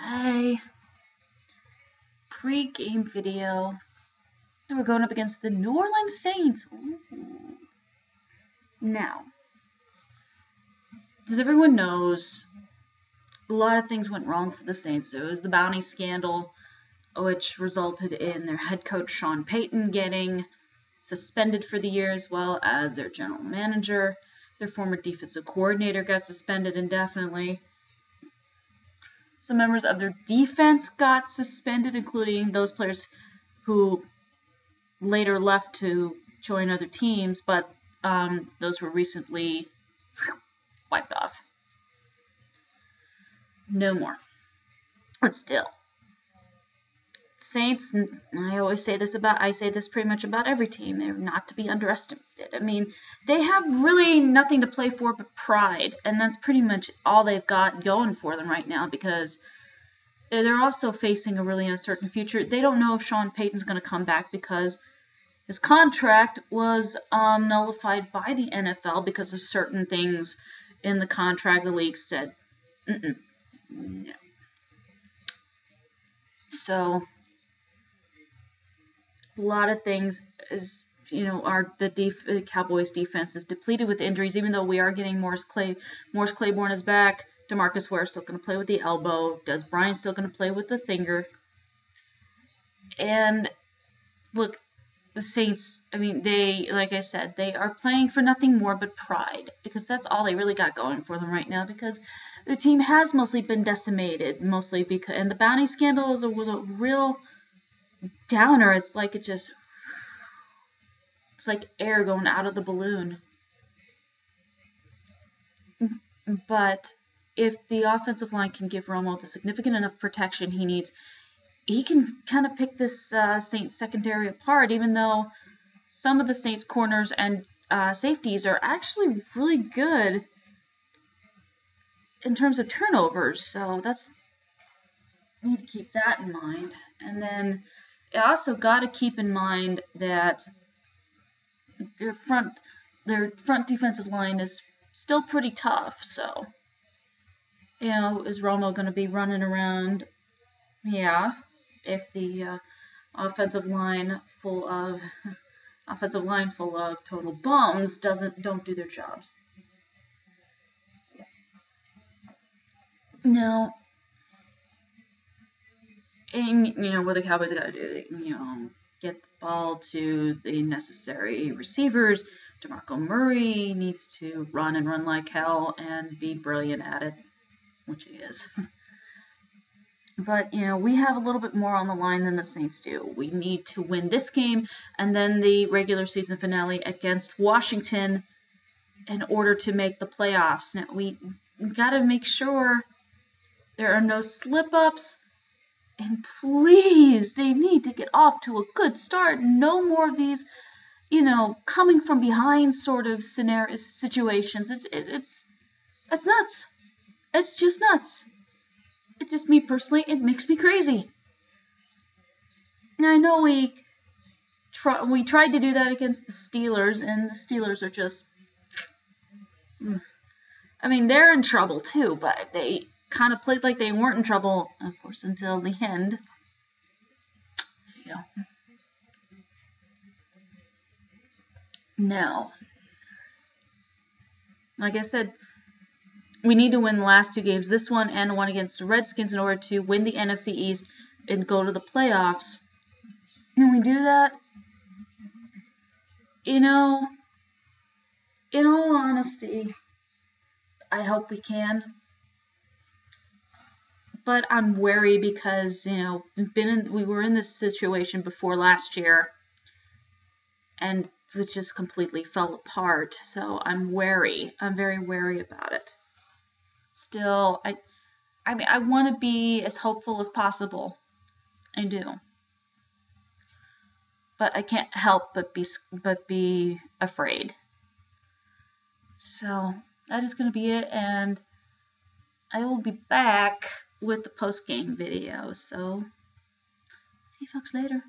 a pre-game video. And we're going up against the New Orleans Saints. Ooh. Now, as everyone knows, a lot of things went wrong for the Saints. It was the bounty scandal, which resulted in their head coach Sean Payton getting suspended for the year, as well as their general manager. Their former defensive coordinator got suspended indefinitely. Some members of their defense got suspended, including those players who later left to join other teams, but those were recently wiped off. No more. But still, Saints, I say this pretty much about every team. They're not to be underestimated. I mean, they have really nothing to play for but pride, and that's pretty much all they've got going for them right now, because they're also facing a really uncertain future. They don't know if Sean Payton's going to come back, because his contract was nullified by the NFL because of certain things in the contract. The league said, no. So a lot of things the Cowboys defense is depleted with injuries. Even though we are getting Morris Claiborne is back, DeMarcus Ware is still going to play with the elbow. Des Bryant's still going to play with the finger. And look, the Saints, I mean, like I said, they are playing for nothing more but pride, because that's all they really got going for them right now, because the team has mostly been decimated, and the bounty scandal was a real downer. It's like it's like air going out of the balloon. But if the offensive line can give Romo the significant enough protection he needs, he can kind of pick this Saints secondary apart, even though some of the Saints corners and safeties are actually really good in terms of turnovers. So you need to keep that in mind. And then you also got to keep in mind that their front defensive line is still pretty tough. So, is Romo going to be running around? Yeah. If the offensive line full of total bums don't do their jobs. Now, and what the Cowboys got to do, get the ball to the necessary receivers. DeMarco Murray needs to run like hell and be brilliant at it, which he is. But, we have a little bit more on the line than the Saints do. We need to win this game and then the regular season finale against Washington in order to make the playoffs. Now, we got to make sure there are no slip-ups. And please, they need to get off to a good start. No more of these, coming from behind sort of situations. It's nuts. It's just nuts. It's just me personally. It makes me crazy. Now, I know we tried to do that against the Steelers, and the Steelers are just, I mean, they're in trouble too, but they kind of played like they weren't in trouble, of course, until the end. Now, like I said, we need to win the last two games, this one and the one against the Redskins, in order to win the NFC East and go to the playoffs. Can we do that? In all honesty, I hope we can. But I'm wary because, we were in this situation before last year, and it just completely fell apart. So I'm wary. I'm very wary about it. Still, I want to be as hopeful as possible. I do. But I can't help but be afraid. So that is going to be it, and I will be back with the post-game video. So see you folks later.